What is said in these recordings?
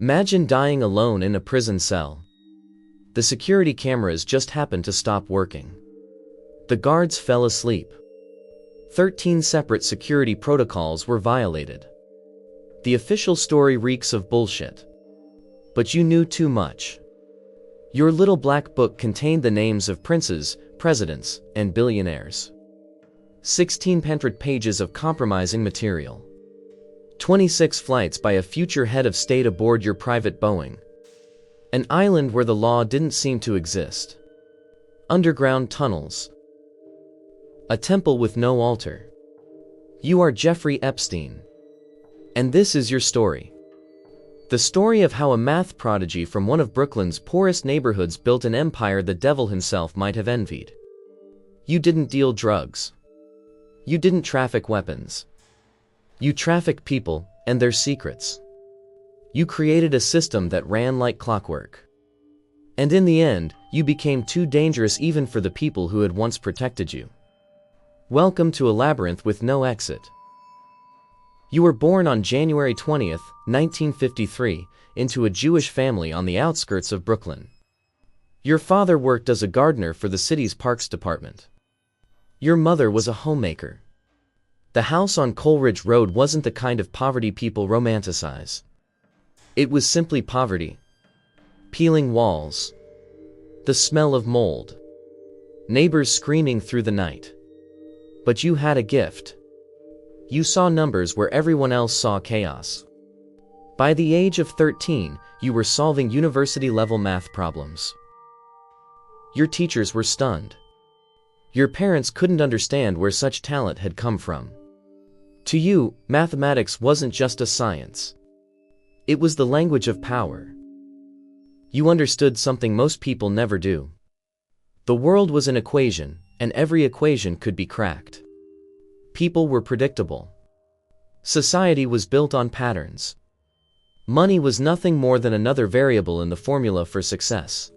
Imagine dying alone in a prison cell. The security cameras just happened to stop working. The guards fell asleep. 13 separate security protocols were violated. The official story reeks of bullshit. But you knew too much. Your little black book contained the names of princes, presidents, and billionaires. 1,600 pages of compromising material. 26 flights by a future head of state aboard your private Boeing. An island where the law didn't seem to exist. Underground tunnels. A temple with no altar. You are Jeffrey Epstein. And this is your story. The story of how a math prodigy from one of Brooklyn's poorest neighborhoods built an empire the devil himself might have envied. You didn't deal drugs. You didn't traffic weapons. You trafficked people and their secrets. You created a system that ran like clockwork. And in the end, you became too dangerous even for the people who had once protected you. Welcome to a labyrinth with no exit. You were born on January 20th, 1953, into a Jewish family on the outskirts of Brooklyn. Your father worked as a gardener for the city's parks department. Your mother was a homemaker. The house on Coleridge Road wasn't the kind of poverty people romanticize. It was simply poverty. Peeling walls. The smell of mold. Neighbors screaming through the night. But you had a gift. You saw numbers where everyone else saw chaos. By the age of 13, you were solving university-level math problems. Your teachers were stunned. Your parents couldn't understand where such talent had come from. To you, mathematics wasn't just a science. It was the language of power. You understood something most people never do. The world was an equation, and every equation could be cracked. People were predictable. Society was built on patterns. Money was nothing more than another variable in the formula for success.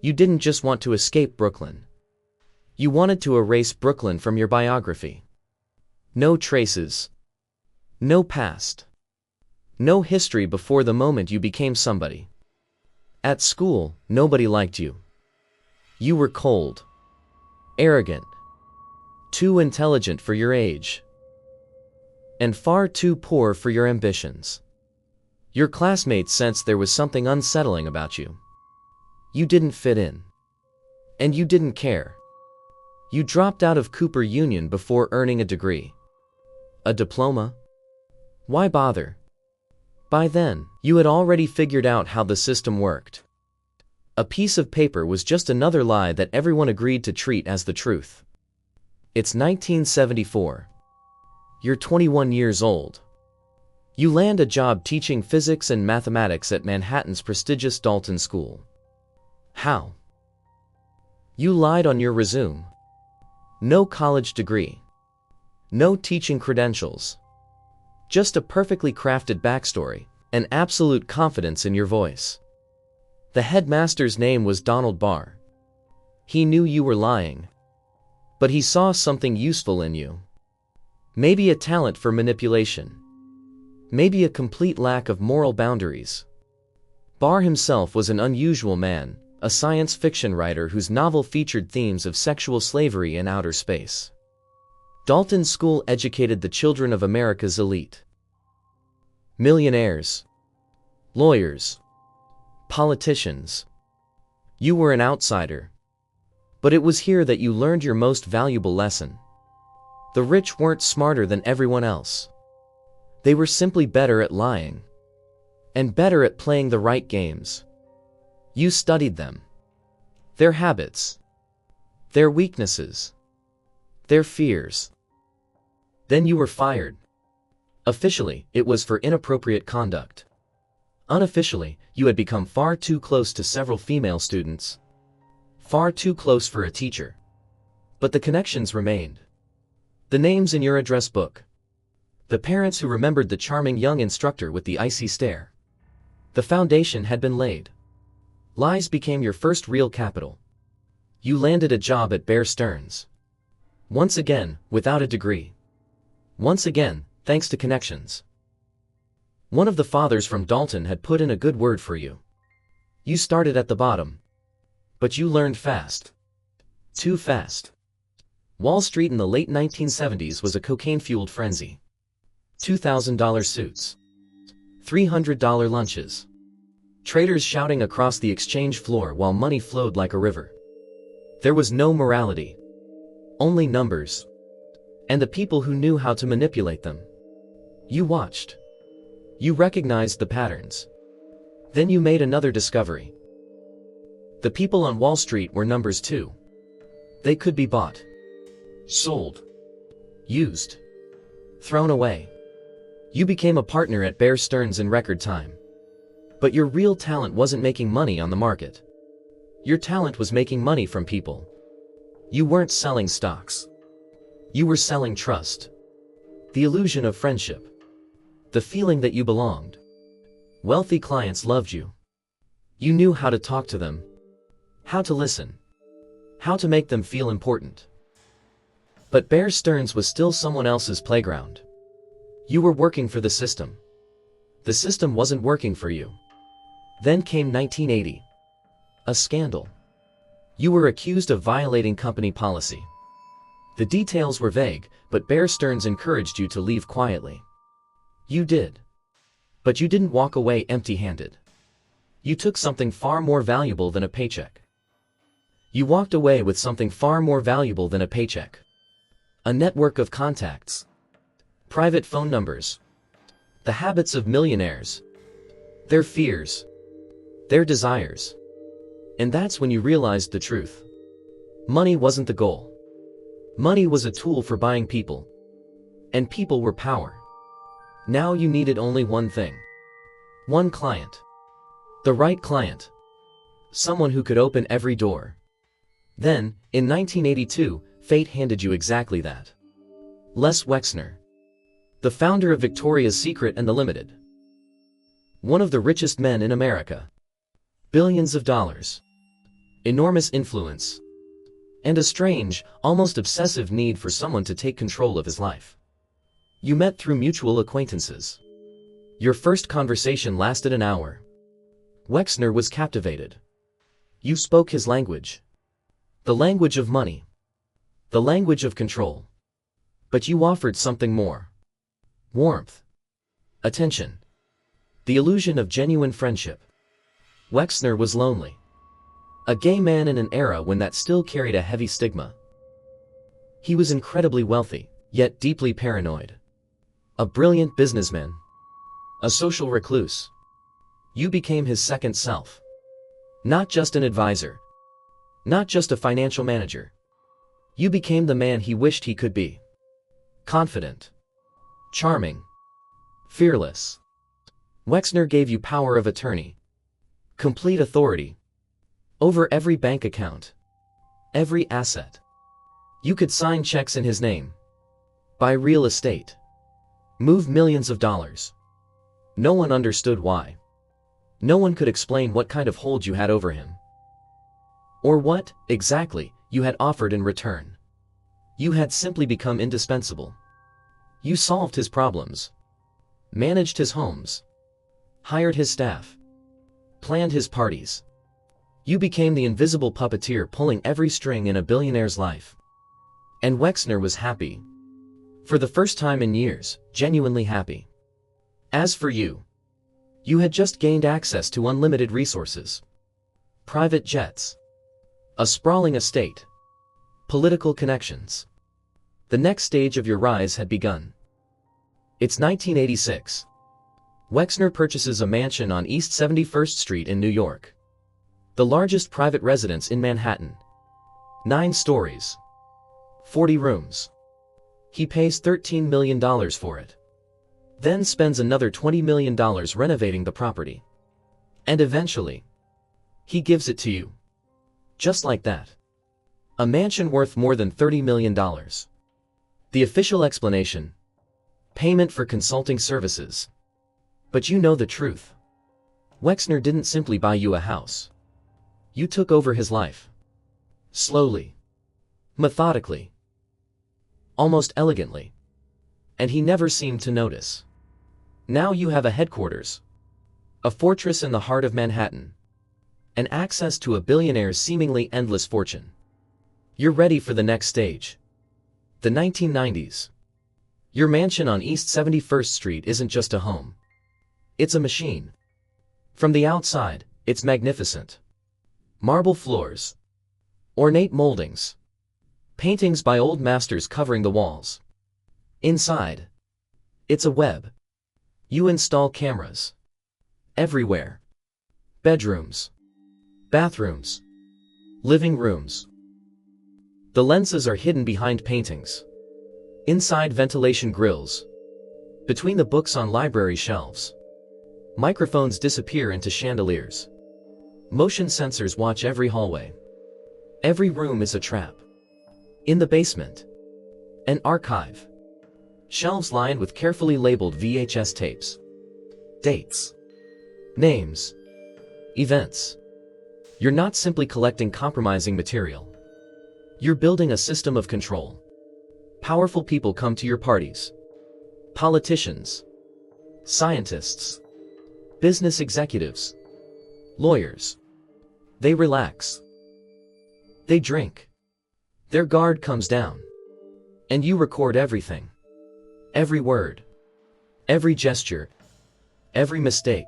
You didn't just want to escape Brooklyn. You wanted to erase Brooklyn from your biography. No traces. No past. No history before the moment you became somebody. At school, nobody liked you. You were cold. Arrogant. Too intelligent for your age. And far too poor for your ambitions. Your classmates sensed there was something unsettling about you. You didn't fit in. And you didn't care. You dropped out of Cooper Union before earning a degree. A diploma? Why bother? By then, you had already figured out how the system worked. A piece of paper was just another lie that everyone agreed to treat as the truth. It's 1974. You're 21 years old. You land a job teaching physics and mathematics at Manhattan's prestigious Dalton School. How? You lied on your resume. No college degree. No teaching credentials. Just a perfectly crafted backstory, and absolute confidence in your voice. The headmaster's name was Donald Barr. He knew you were lying. But he saw something useful in you. Maybe a talent for manipulation. Maybe a complete lack of moral boundaries. Barr himself was an unusual man, a science fiction writer whose novel featured themes of sexual slavery and outer space. Dalton School educated the children of America's elite. Millionaires. Lawyers. Politicians. You were an outsider. But it was here that you learned your most valuable lesson. The rich weren't smarter than everyone else. They were simply better at lying. And better at playing the right games. You studied them. Their habits. Their weaknesses. Their fears. Then you were fired. Officially, it was for inappropriate conduct. Unofficially, you had become far too close to several female students. Far too close for a teacher. But the connections remained. The names in your address book. The parents who remembered the charming young instructor with the icy stare. The foundation had been laid. Lies became your first real capital. You landed a job at Bear Stearns. Once again, without a degree. Once again, thanks to connections. One of the fathers from Dalton had put in a good word for you. You started at the bottom. But you learned fast. Too fast. Wall Street in the late 1970s was a cocaine-fueled frenzy. $2,000 suits. $300 lunches. Traders shouting across the exchange floor while money flowed like a river. There was no morality. Only numbers. And the people who knew how to manipulate them. You watched. You recognized the patterns. Then you made another discovery. The people on Wall Street were numbers too. They could be bought. Sold. Used. Thrown away. You became a partner at Bear Stearns in record time. But your real talent wasn't making money on the market. Your talent was making money from people. You weren't selling stocks. You were selling trust. The illusion of friendship. The feeling that you belonged. Wealthy clients loved you. You knew how to talk to them. How to listen. How to make them feel important. But Bear Stearns was still someone else's playground. You were working for the system. The system wasn't working for you. Then came 1980. A scandal. You were accused of violating company policy. The details were vague, but Bear Stearns encouraged you to leave quietly. You did. But you didn't walk away empty-handed. You took something far more valuable than a paycheck. You walked away with something far more valuable than a paycheck. A network of contacts. Private phone numbers. The habits of millionaires. Their fears. Their desires. And that's when you realized the truth. Money wasn't the goal. Money was a tool for buying people. And people were power. Now you needed only one thing. One client. The right client. Someone who could open every door. Then, in 1982, fate handed you exactly that. Les Wexner. The founder of Victoria's Secret and the Limited. One of the richest men in America. Billions of dollars. Enormous influence. And a strange, almost obsessive need for someone to take control of his life. You met through mutual acquaintances. Your first conversation lasted an hour. Wexner was captivated. You spoke his language. The language of money. The language of control. But you offered something more. Warmth. Attention. The illusion of genuine friendship. Wexner was lonely. A gay man in an era when that still carried a heavy stigma. He was incredibly wealthy, yet deeply paranoid. A brilliant businessman. A social recluse. You became his second self. Not just an advisor. Not just a financial manager. You became the man he wished he could be. Confident. Charming. Fearless. Wexner gave you power of attorney. Complete authority. Over every bank account. Every asset. You could sign checks in his name. Buy real estate. Move millions of dollars. No one understood why. No one could explain what kind of hold you had over him. Or what, exactly, you had offered in return. You had simply become indispensable. You solved his problems. Managed his homes. Hired his staff. Planned his parties. You became the invisible puppeteer pulling every string in a billionaire's life. And Wexner was happy. For the first time in years, genuinely happy. As for you, you had just gained access to unlimited resources. Private jets. A sprawling estate. Political connections. The next stage of your rise had begun. It's 1986. Wexner purchases a mansion on East 71st Street in New York. The largest private residence in Manhattan. 9 stories. 40 rooms. He pays $13 million for it. Then spends another $20 million renovating the property. And eventually, he gives it to you. Just like that. A mansion worth more than $30 million. The official explanation: payment for consulting services. But you know the truth. Wexner didn't simply buy you a house. You took over his life. Slowly. Methodically. Almost elegantly. And he never seemed to notice. Now you have a headquarters, a fortress in the heart of Manhattan, and access to a billionaire's seemingly endless fortune. You're ready for the next stage. The 1990s. Your mansion on East 71st Street isn't just a home. It's a machine. From the outside, it's magnificent. Marble floors, ornate moldings, paintings by old masters covering the walls. Inside, it's a web. You install cameras everywhere. Bedrooms, bathrooms, living rooms. The lenses are hidden behind paintings, inside ventilation grills, between the books on library shelves. Microphones disappear into chandeliers. Motion sensors watch every hallway. Every room is a trap. In the basement, an archive. Shelves lined with carefully labeled VHS tapes. Dates. Names. Events. You're not simply collecting compromising material. You're building a system of control. Powerful people come to your parties. Politicians. Scientists. Business executives. Lawyers. They relax. They drink. Their guard comes down. And you record everything. Every word. Every gesture. Every mistake.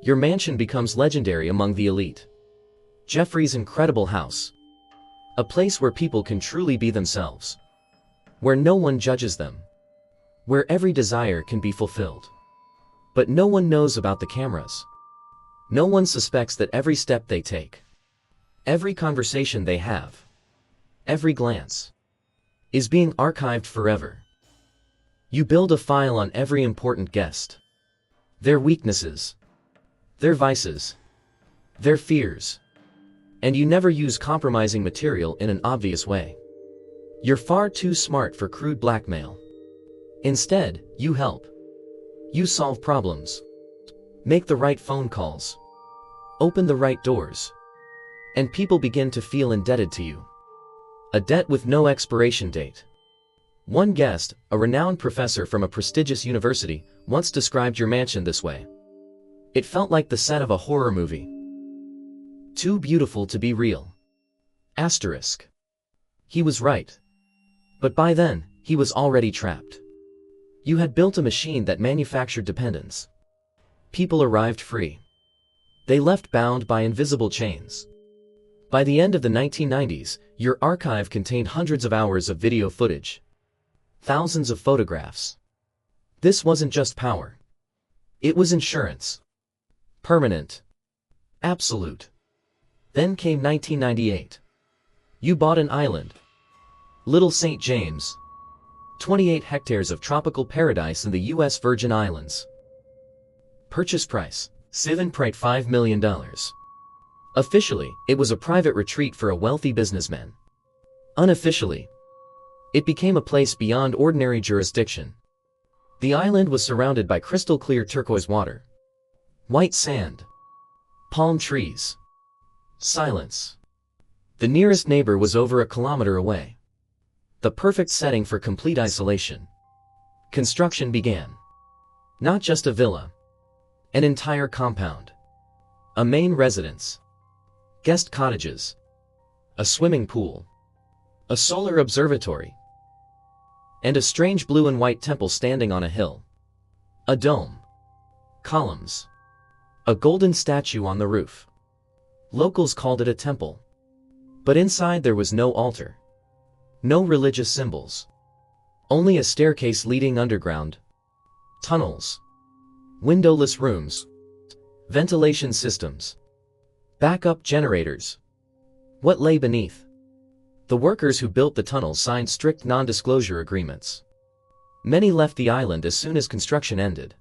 Your mansion becomes legendary among the elite. Jeffrey's incredible house. A place where people can truly be themselves. Where no one judges them. Where every desire can be fulfilled. But no one knows about the cameras. No one suspects that every step they take, every conversation they have, every glance, is being archived forever. You build a file on every important guest. Their weaknesses, their vices, their fears. And you never use compromising material in an obvious way. You're far too smart for crude blackmail. Instead, you help. You solve problems. Make the right phone calls. Open the right doors. And people begin to feel indebted to you. A debt with no expiration date. One guest, a renowned professor from a prestigious university, once described your mansion this way. It felt like the set of a horror movie. Too beautiful to be real. Asterisk. He was right. But by then, he was already trapped. You had built a machine that manufactured dependence. People arrived free. They left bound by invisible chains. By the end of the 1990s, your archive contained hundreds of hours of video footage. Thousands of photographs. This wasn't just power. It was insurance. Permanent. Absolute. Then came 1998. You bought an island. Little St. James. 28 hectares of tropical paradise in the U.S. Virgin Islands. Purchase price, $7.5 million. Officially, it was a private retreat for a wealthy businessman. Unofficially, it became a place beyond ordinary jurisdiction. The island was surrounded by crystal clear turquoise water. White sand. Palm trees. Silence. The nearest neighbor was over a kilometer away. The perfect setting for complete isolation. Construction began. Not just a villa. An entire compound. A main residence. Guest cottages. A swimming pool. A solar observatory. And a strange blue and white temple standing on a hill. A dome. Columns. A golden statue on the roof. Locals called it a temple. But inside there was no altar. No religious symbols. Only a staircase leading underground. Tunnels. Windowless rooms. Ventilation systems. Backup generators. What lay beneath? The workers who built the tunnels signed strict non-disclosure agreements. Many left the island as soon as construction ended.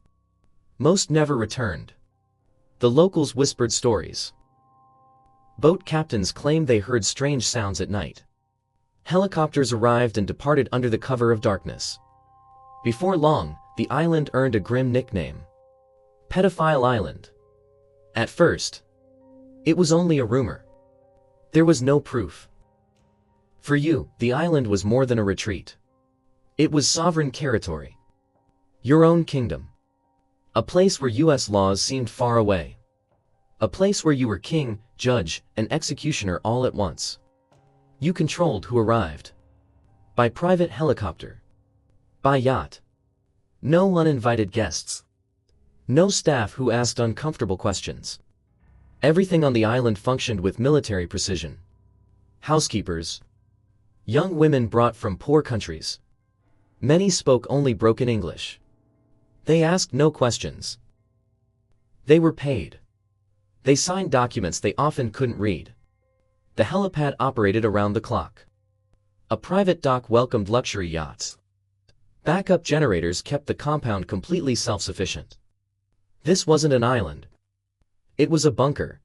Most never returned. The locals whispered stories. Boat captains claimed they heard strange sounds at night. Helicopters arrived and departed under the cover of darkness. Before long, the island earned a grim nickname. Pedophile Island. At first, it was only a rumor. There was no proof. For you, the island was more than a retreat. It was sovereign territory. Your own kingdom. A place where US laws seemed far away. A place where you were king, judge, and executioner all at once. You controlled who arrived. By private helicopter. By yacht. No uninvited guests. No staff who asked uncomfortable questions. Everything on the island functioned with military precision. Housekeepers. Young women brought from poor countries. Many spoke only broken English. They asked no questions. They were paid. They signed documents they often couldn't read. The helipad operated around the clock. A private dock welcomed luxury yachts. Backup generators kept the compound completely self-sufficient. This wasn't an island. It was a bunker.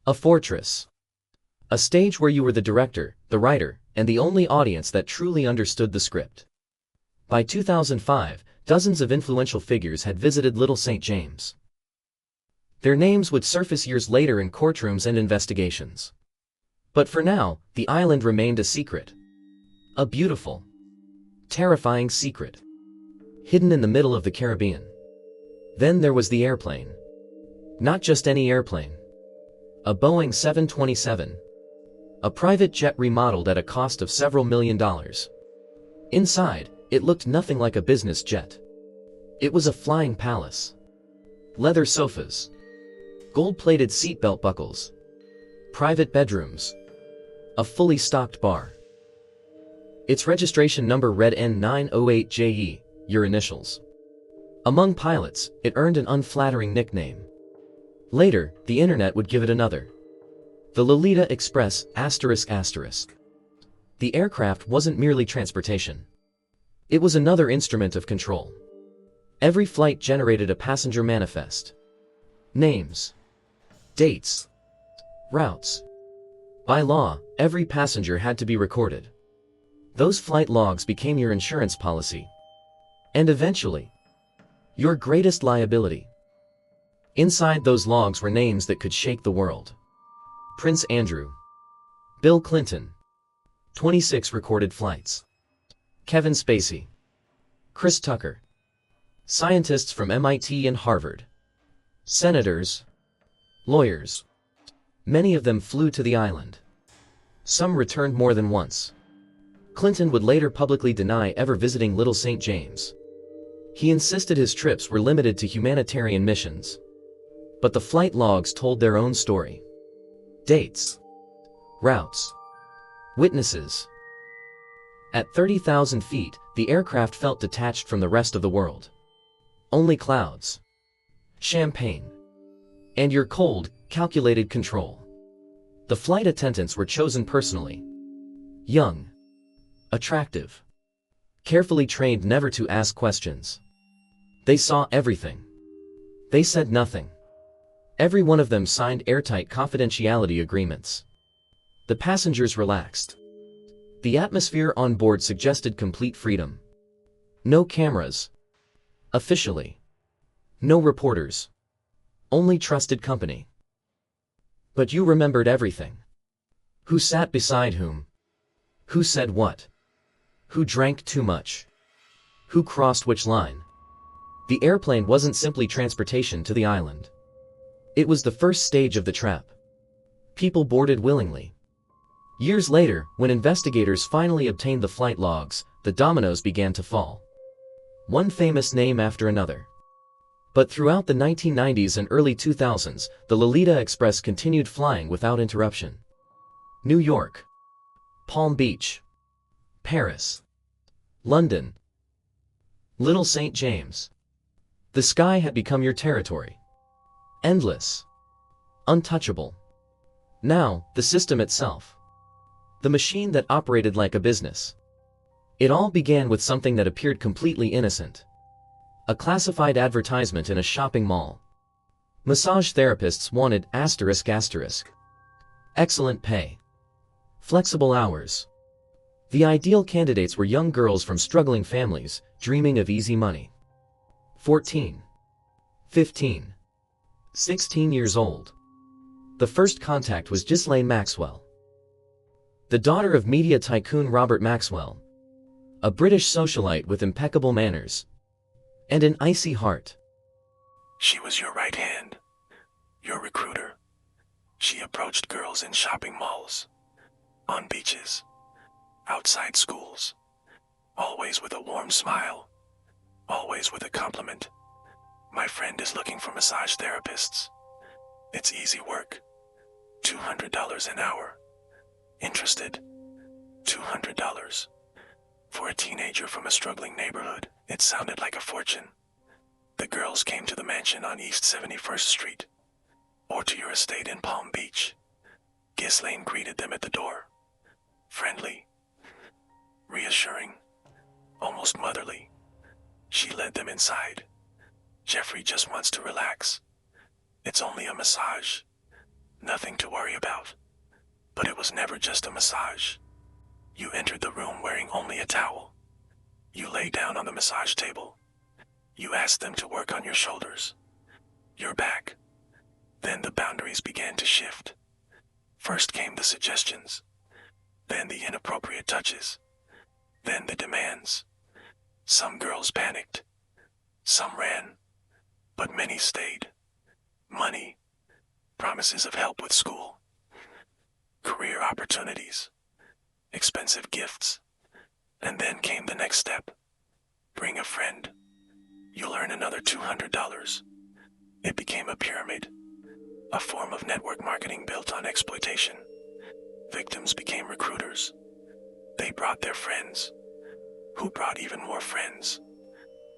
A fortress. A stage where you were the director, the writer, and the only audience that truly understood the script. By 2005, dozens of influential figures had visited Little St. James. Their names would surface years later in courtrooms and investigations. But for now, the island remained a secret. A beautiful, terrifying secret. Hidden in the middle of the Caribbean. Then there was the airplane. Not just any airplane. A Boeing 727. A private jet remodeled at a cost of several $1,000,000. Inside, it looked nothing like a business jet. It was a flying palace. Leather sofas. Gold-plated seatbelt buckles. Private bedrooms. A fully stocked bar. Its registration number read N908JE, your initials. Among pilots, it earned an unflattering nickname. Later, the internet would give it another. The Lolita Express, ***. The aircraft wasn't merely transportation. It was another instrument of control. Every flight generated a passenger manifest. Names. Dates. Routes. By law, every passenger had to be recorded. Those flight logs became your insurance policy. And eventually, your greatest liability. Inside those logs were names that could shake the world. Prince Andrew. Bill Clinton. 26 recorded flights. Kevin Spacey. Chris Tucker. Scientists from MIT and Harvard. Senators. Lawyers. Many of them flew to the island. Some returned more than once. Clinton would later publicly deny ever visiting Little St. James. He insisted his trips were limited to humanitarian missions. But the flight logs told their own story. Dates. Routes. Witnesses. At 30,000 feet, the aircraft felt detached from the rest of the world. Only clouds. Champagne. And your cold, calculated control. The flight attendants were chosen personally. Young. Attractive. Carefully trained never to ask questions. They saw everything. They said nothing. Every one of them signed airtight confidentiality agreements. The passengers relaxed. The atmosphere on board suggested complete freedom. No cameras. Officially. No reporters. Only trusted company. But you remembered everything. Who sat beside whom? Who said what? Who drank too much? Who crossed which line? The airplane wasn't simply transportation to the island. It was the first stage of the trap. People boarded willingly. Years later, when investigators finally obtained the flight logs, the dominoes began to fall. One famous name after another. But throughout the 1990s and early 2000s, the Lolita Express continued flying without interruption. New York. Palm Beach. Paris. London. Little St. James. The sky had become your territory. Endless. Untouchable. Now, the system itself. The machine that operated like a business. It all began with something that appeared completely innocent. A classified advertisement in a shopping mall. Massage therapists wanted ***. Excellent pay. Flexible hours. The ideal candidates were young girls from struggling families, dreaming of easy money. 14. 15. 16 years old. The first contact was Ghislaine Maxwell. The daughter of media tycoon Robert Maxwell. A British socialite with impeccable manners. And an icy heart. She was your right hand, your recruiter. She approached girls in shopping malls, on beaches, outside schools, always with a warm smile, always with a compliment. My friend is looking for massage therapists. It's easy work. $200 an hour. Interested? $200. For a teenager from a struggling neighborhood, it sounded like a fortune. The girls came to the mansion on East 71st Street, or to your estate in Palm Beach. Ghislaine greeted them at the door. Friendly, reassuring, almost motherly. She led them inside. Jeffrey just wants to relax. It's only a massage. Nothing to worry about. But it was never just a massage. You entered the room wearing only a towel. You lay down on the massage table. You asked them to work on your shoulders, your back. Then the boundaries began to shift. First came the suggestions, then the inappropriate touches, then the demands. Some girls panicked, some ran, but many stayed. Money, promises of help with school, career opportunities, expensive gifts. And then came the next step. Bring a friend. You'll earn another $200. It became a pyramid, a form of network marketing built on exploitation. Victims became recruiters. They brought their friends, who brought even more friends.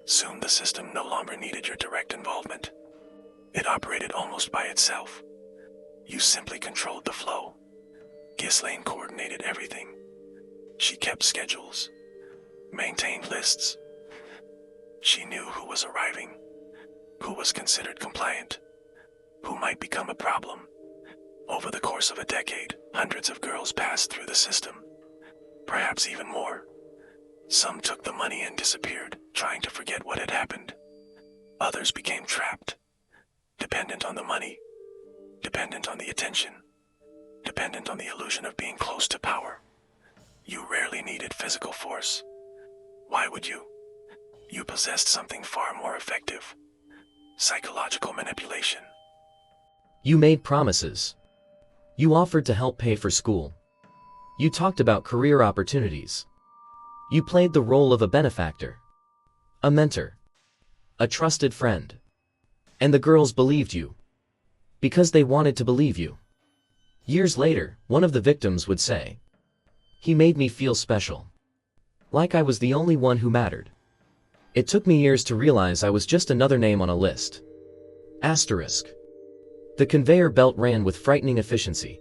Soon the system no longer needed your direct involvement. It operated almost by itself. You simply controlled the flow. Ghislaine coordinated everything. She kept schedules, maintained lists. She knew who was arriving, who was considered compliant, who might become a problem. Over the course of a decade, hundreds of girls passed through the system, perhaps even more. Some took the money and disappeared, trying to forget what had happened. Others became trapped, dependent on the money, dependent on the attention, dependent on the illusion of being close to power. You rarely needed physical force. Why would you? You possessed something far more effective: psychological manipulation. You made promises. You offered to help pay for school. You talked about career opportunities. You played the role of a benefactor, a mentor, a trusted friend. And the girls believed you, because they wanted to believe you. Years later, one of the victims would say, "He made me feel special. Like I was the only one who mattered. It took me years to realize I was just another name on a list." Asterisk. The conveyor belt ran with frightening efficiency.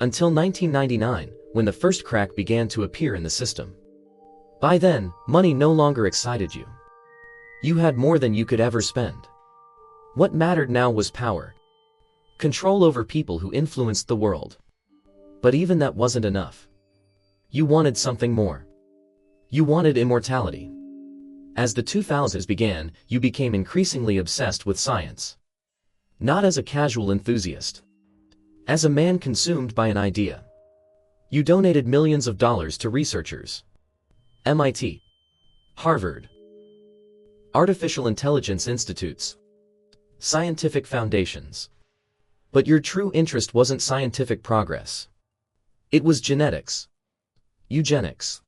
Until 1999, when the first crack began to appear in the system. By then, money no longer excited you. You had more than you could ever spend. What mattered now was power. Control over people who influenced the world. But even that wasn't enough. You wanted something more. You wanted immortality. As the 2000s began, you became increasingly obsessed with science. Not as a casual enthusiast. As a man consumed by an idea. You donated millions of dollars to researchers. MIT. Harvard. Artificial intelligence institutes. Scientific foundations. But your true interest wasn't scientific progress. It was genetics. Eugenics.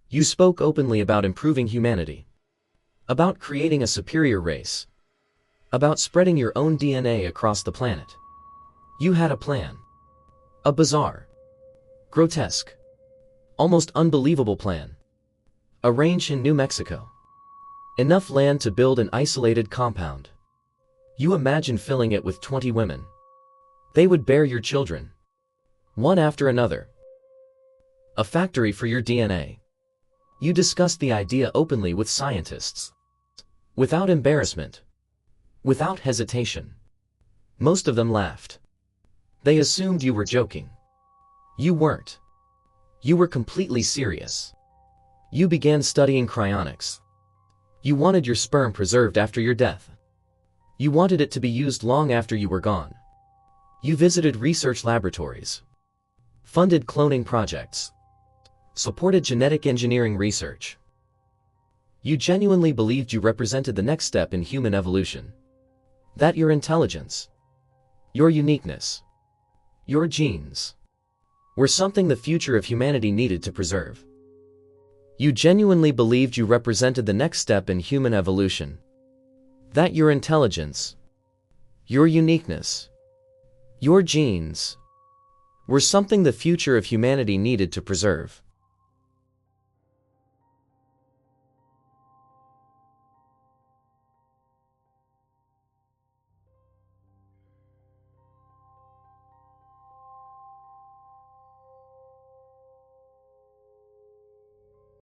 You spoke openly about improving humanity. About creating a superior race. About spreading your own DNA across the planet. You had a plan. A bizarre, grotesque, almost unbelievable plan. A ranch in New Mexico. Enough land to build an isolated compound. You imagined filling it with 20 women. They would bear your children, one after another. A factory for your DNA. You discussed the idea openly with scientists. Without embarrassment. Without hesitation. Most of them laughed. They assumed you were joking. You weren't. You were completely serious. You began studying cryonics. You wanted your sperm preserved after your death. You wanted it to be used long after you were gone. You visited research laboratories. Funded cloning projects. Supported genetic engineering research. You genuinely believed you represented the next step in human evolution. That your intelligence, your uniqueness, your genes, were something the future of humanity needed to preserve. You genuinely believed you represented the next step in human evolution. That your intelligence, your uniqueness, your genes, were something the future of humanity needed to preserve.